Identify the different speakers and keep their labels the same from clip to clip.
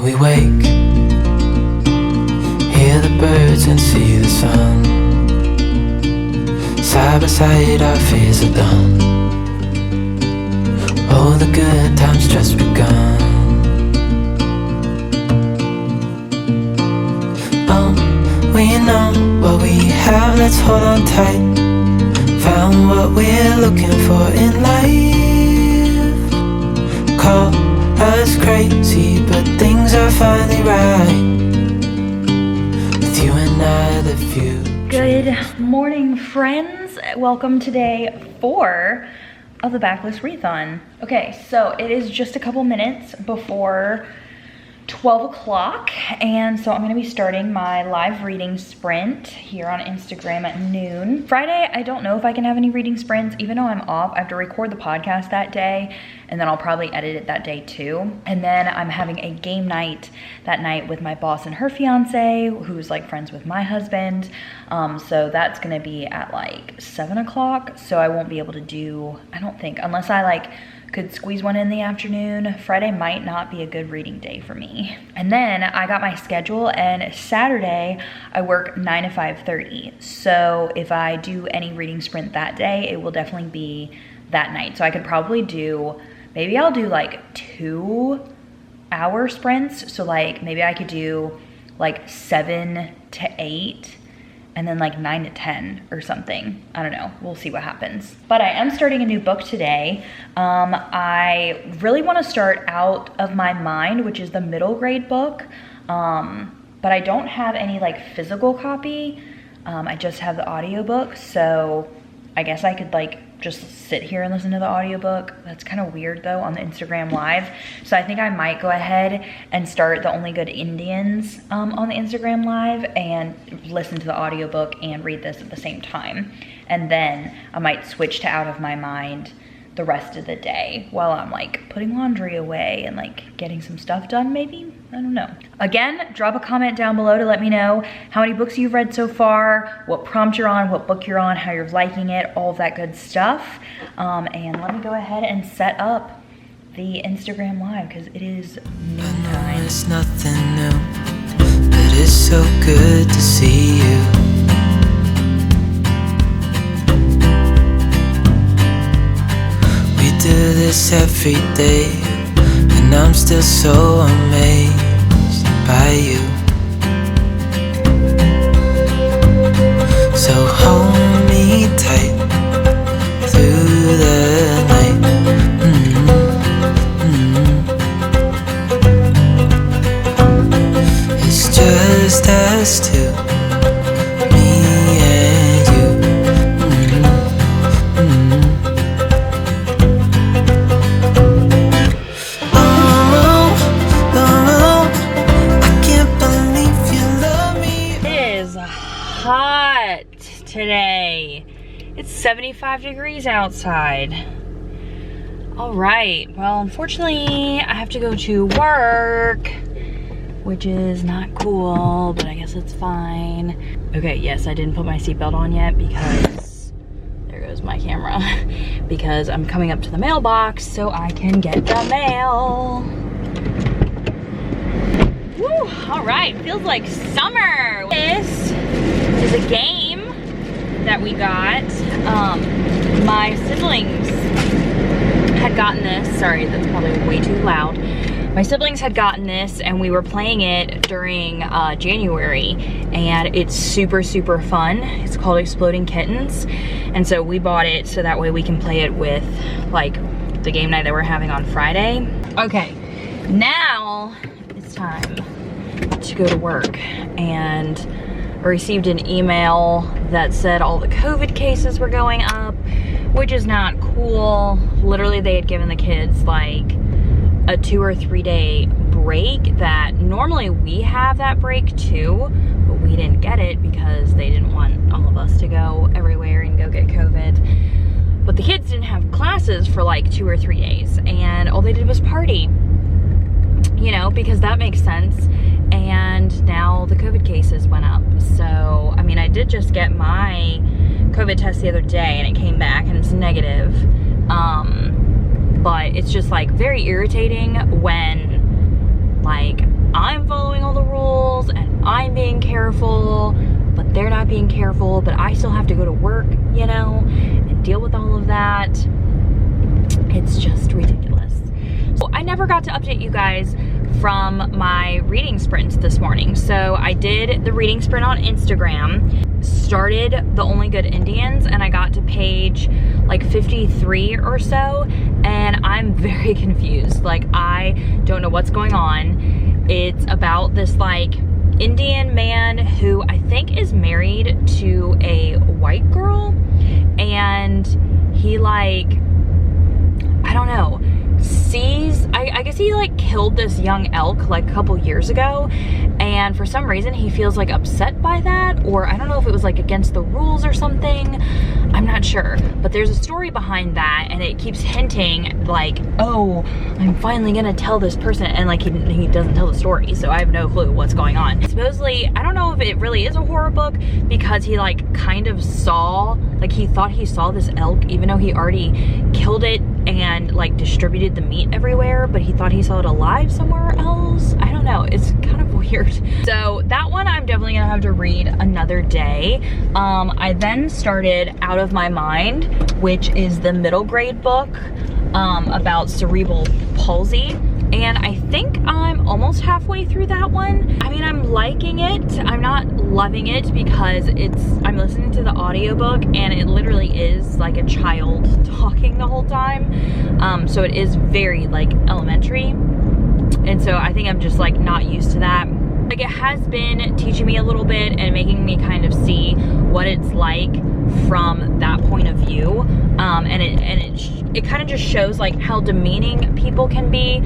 Speaker 1: we wake, hear the birds and see the sun. Side by side our fears are done. Oh, the good times just begun. We know what we have, let's hold on tight. Found what we're looking for in life. Call us crazy, but things are finally right. With you and I, the future.
Speaker 2: Good morning, friends. Welcome to day 4 of the Backlist Readathon. Okay, so it is just a couple minutes before 12 o'clock, and so I'm gonna be starting my live reading sprint here on Instagram at noon. Friday, I don't know if I can have any reading sprints, even though I'm off. I have to record the podcast that day, and then I'll probably edit it that day too. And then I'm having a game night that night with my boss and her fiance, who's like friends with my husband. So that's gonna be at like 7 o'clock. So I won't be able to do, I don't think, unless I like could squeeze one in the afternoon. Friday might not be a good reading day for me. And then I got my schedule, and Saturday I work 9 to 5:30. So if I do any reading sprint that day, it will definitely be that night. So I could probably do, maybe I'll do like 2-hour sprints. So like maybe I could do like 7 to 8 and then like 9 to 10 or something. I don't know, we'll see what happens. But I am starting a new book today. I really wanna start Out of My Mind, which is the middle grade book. But I don't have any like physical copy. I just have the audiobook, so I guess I could like just sit here and listen to the audiobook. That's kind of weird though on the Instagram live. So I think I might go ahead and start The Only Good Indians on the Instagram live and listen to the audiobook and read this at the same time. And then I might switch to Out of My Mind the rest of the day while I'm like putting laundry away and like getting some stuff done maybe. I don't know. Again, drop a comment down below to let me know how many books you've read so far, what prompt you're on, what book you're on, how you're liking it, all of that good stuff. And let me go ahead and set up the Instagram live because it is noon time.
Speaker 1: It's nothing new, but it's so good to see you. We do this every day, and I'm still so amazed by you. So hold me tight through the night. It's just us two, me and you.
Speaker 2: Hot today. It's 75 degrees outside. All right, well, unfortunately, I have to go to work, which is not cool, but I guess it's fine. Okay, yes, I didn't put my seatbelt on yet because, there goes my camera, because I'm coming up to the mailbox so I can get the mail. Woo, all right, feels like summer. This is a game that we got. My siblings had gotten this. Sorry, that's probably way too loud. My siblings had gotten this and we were playing it during January, and it's super, super fun. It's called Exploding Kittens. And so we bought it so that way we can play it with like the game night that we're having on Friday. Okay, now it's time to go to work, and I received an email that said all the COVID cases were going up, which is not cool. Literally, they had given the kids like a 2 or 3 day break that normally we have that break too, but we didn't get it because they didn't want all of us to go everywhere and go get COVID. But the kids didn't have classes for like 2 or 3 days, and all they did was party, you know, because that makes sense. And now the COVID cases went up. So, I mean, I did just get my COVID test the other day and it came back and it's negative. But it's just like very irritating when like I'm following all the rules and I'm being careful, but they're not being careful, but I still have to go to work, you know, and deal with all of that. It's just ridiculous. So I never got to update you guys from my reading sprints this morning. So I did the reading sprint on Instagram, started The Only Good Indians, and I got to page like 53 or so, and I'm very confused. Like, I don't know what's going on. It's about this like Indian man who I think is married to a white girl, and he like, I don't know, sees, I guess he like killed this young elk like a couple years ago, and for some reason he feels like upset by that, or I don't know if it was like against the rules or something, I'm not sure, but there's a story behind that, and it keeps hinting like, oh, I'm finally gonna tell this person, and like he doesn't tell the story, so I have no clue what's going on. Supposedly, I don't know if it really is a horror book, because he like kind of saw, like he thought he saw this elk even though he already killed it and like distributed the meat everywhere, but he thought he saw it alive somewhere else. I don't know, it's kind of weird. So that one I'm definitely gonna have to read another day. I then started Out of My Mind, which is the middle grade book about cerebral palsy, and I think I'm almost halfway through that one. I mean, I'm liking it. I'm not loving it because I'm listening to the audiobook and it literally is like a child talking the whole time. So it is very like elementary. And so I think I'm just like not used to that. Like, it has been teaching me a little bit and making me kind of see what it's like from that point of view. And it kind of just shows like how demeaning people can be.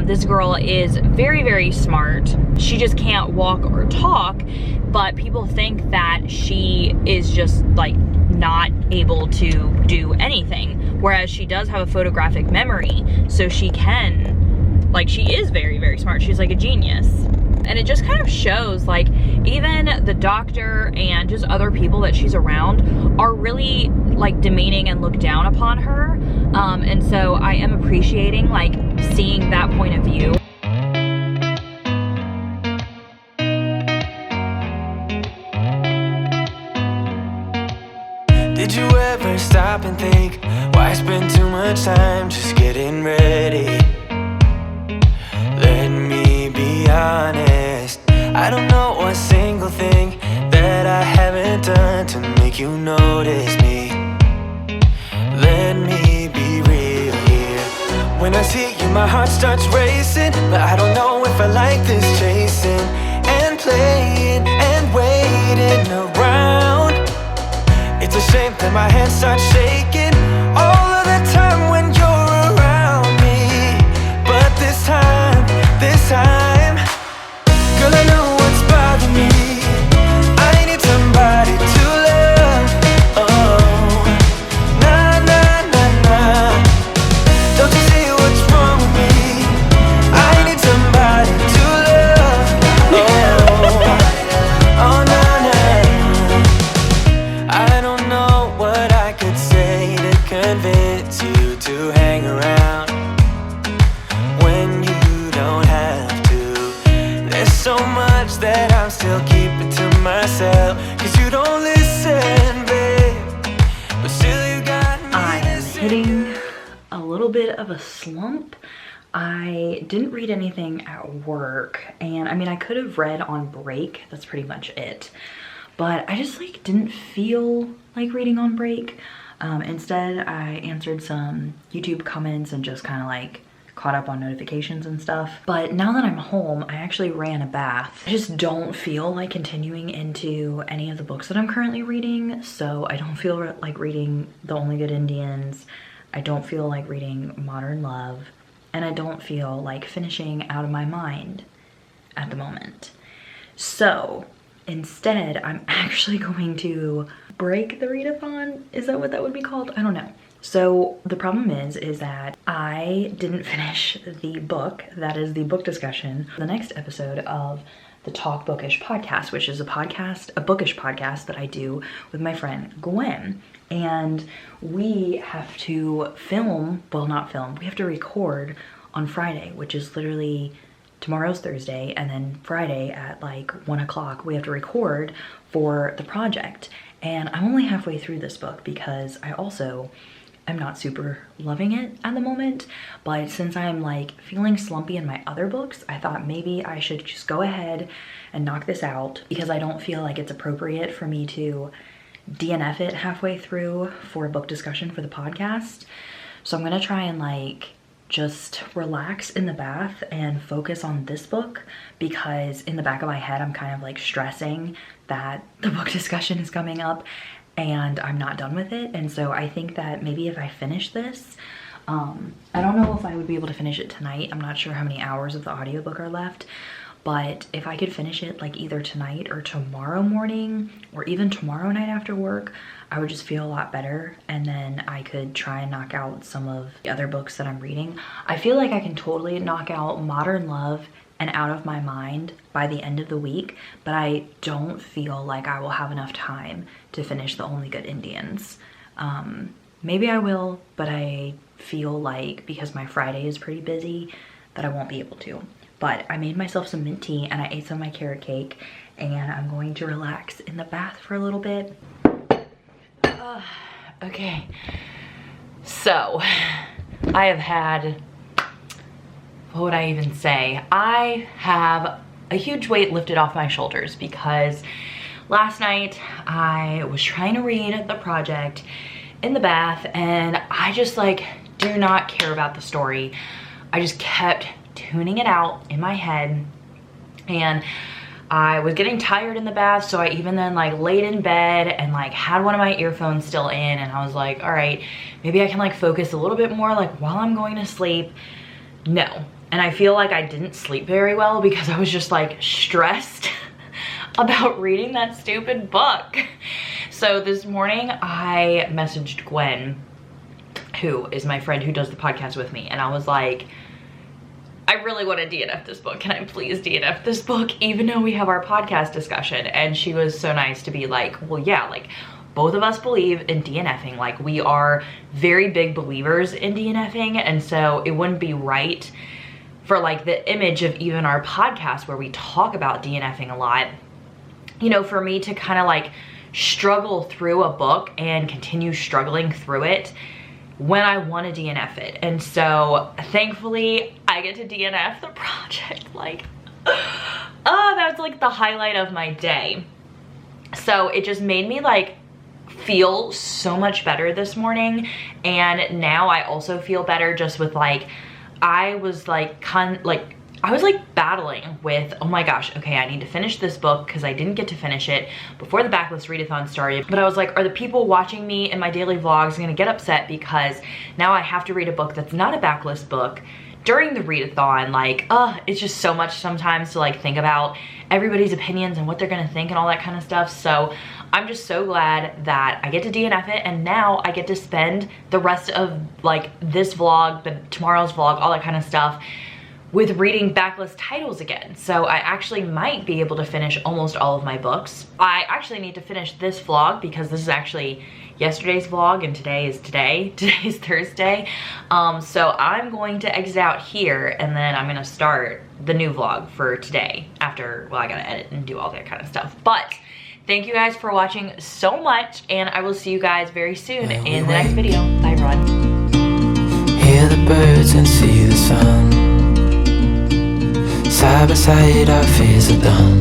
Speaker 2: This girl is very, very smart. She just can't walk or talk, but people think that she is just like not able to do anything. Whereas she does have a photographic memory, so she can, like, she is very, very smart. She's like a genius. And it just kind of shows like even the doctor and just other people that she's around are really like demeaning and look down upon her. And so I am appreciating like seeing that point of view.
Speaker 1: Did you ever stop and think, why spend too much time just getting ready? Let me be honest, I don't know a single thing that I haven't done to make you notice me. Let me be real here. When I see you, my heart starts racing, but I don't know if I like this chasing and playing and waiting around. It's a shame that my hands start shaking all of the time when you're around me. But this time, girl, I know what's bothering me. I need somebody to love. Oh, nah, nah, nah, nah. Don't you see what's wrong with me? I need somebody to love. Oh, nah, nah. I don't know what I could say to convince you to hang around when you don't have to. There's so much that I'm still keeping to myself, 'cause you don't listen, babe. But still you got me.
Speaker 2: I am hitting a little bit of a slump. I didn't read anything at work, and I mean, I could have read on break, that's pretty much it. But I just like didn't feel like reading on break. Instead, I answered some YouTube comments and just kind of like caught up on notifications and stuff. But now that I'm home, I actually ran a bath. I just don't feel like continuing into any of the books that I'm currently reading. So I don't feel like reading The Only Good Indians. I don't feel like reading Modern Love. And I don't feel like finishing Out of My Mind at the moment. So instead, I'm actually going to break the readathon. Is that what that would be called? I don't know. So the problem is that I didn't finish the book that is the book discussion, the next episode of the Talk Bookish podcast, which is a bookish podcast that I do with my friend Gwen. And we have to we have to record on Friday, which is literally tomorrow's Thursday, and then Friday at like 1 o'clock we have to record for the project. And I'm only halfway through this book because I also am not super loving it at the moment. But since I'm like feeling slumpy in my other books, I thought maybe I should just go ahead and knock this out, because I don't feel like it's appropriate for me to DNF it halfway through for a book discussion for the podcast. So I'm gonna try and like just relax in the bath and focus on this book, because in the back of my head I'm kind of like stressing that the book discussion is coming up and I'm not done with it. And so I think that maybe if I finish this, I don't know if I would be able to finish it tonight. I'm not sure how many hours of the audiobook are left, but if I could finish it like either tonight or tomorrow morning or even tomorrow night after work, I would just feel a lot better, and then I could try and knock out some of the other books that I'm reading. I feel like I can totally knock out Modern Love and Out of My Mind by the end of the week, but I don't feel like I will have enough time to finish The Only Good Indians. Maybe I will, but I feel like because my Friday is pretty busy that I won't be able to. But I made myself some mint tea and I ate some of my carrot cake, and I'm going to relax in the bath for a little bit. Okay, so I have had, what would I even say? I have a huge weight lifted off my shoulders, because last night I was trying to read the project in the bath and I just like do not care about the story. I just kept tuning it out in my head, and I was getting tired in the bath, so I even then like laid in bed and like had one of my earphones still in, and I was like, all right, maybe I can like focus a little bit more like while I'm going to sleep. No. And I feel like I didn't sleep very well because I was just like stressed about reading that stupid book. So this morning I messaged Gwen, who is my friend who does the podcast with me, and I was like, I really want to DNF this book. Can I please DNF this book, even though we have our podcast discussion? And she was so nice to be like, well, yeah, like both of us believe in DNFing. Like we are very big believers in DNFing. And so it wouldn't be right for like the image of even our podcast where we talk about DNFing a lot, you know, for me to kind of like struggle through a book and continue struggling through it when I want to DNF it. And so thankfully I get to DNF the project. Like, oh, that's like the highlight of my day. So it just made me like feel so much better this morning. And now I also feel better just with like, I was like I was like battling with, oh my gosh, okay, I need to finish this book because I didn't get to finish it before the Backlist Readathon started. But I was like, are the people watching me in my daily vlogs gonna get upset because now I have to read a book that's not a backlist book during the readathon? Like, it's just so much sometimes to like think about everybody's opinions and what they're gonna think and all that kind of stuff. So I'm just so glad that I get to DNF it, and now I get to spend the rest of like this vlog, tomorrow's vlog, all that kind of stuff with reading backlist titles again. So I actually might be able to finish almost all of my books. I actually need to finish this vlog because this is actually yesterday's vlog and today is today's Thursday. So I'm going to exit out here and then I'm gonna start the new vlog for today after, well, I gotta edit and do all that kind of stuff. But thank you guys for watching so much, and I will see you guys very soon in the next video. Bye everyone.
Speaker 1: Hear the birds and see the sun. Side by side our fears are done.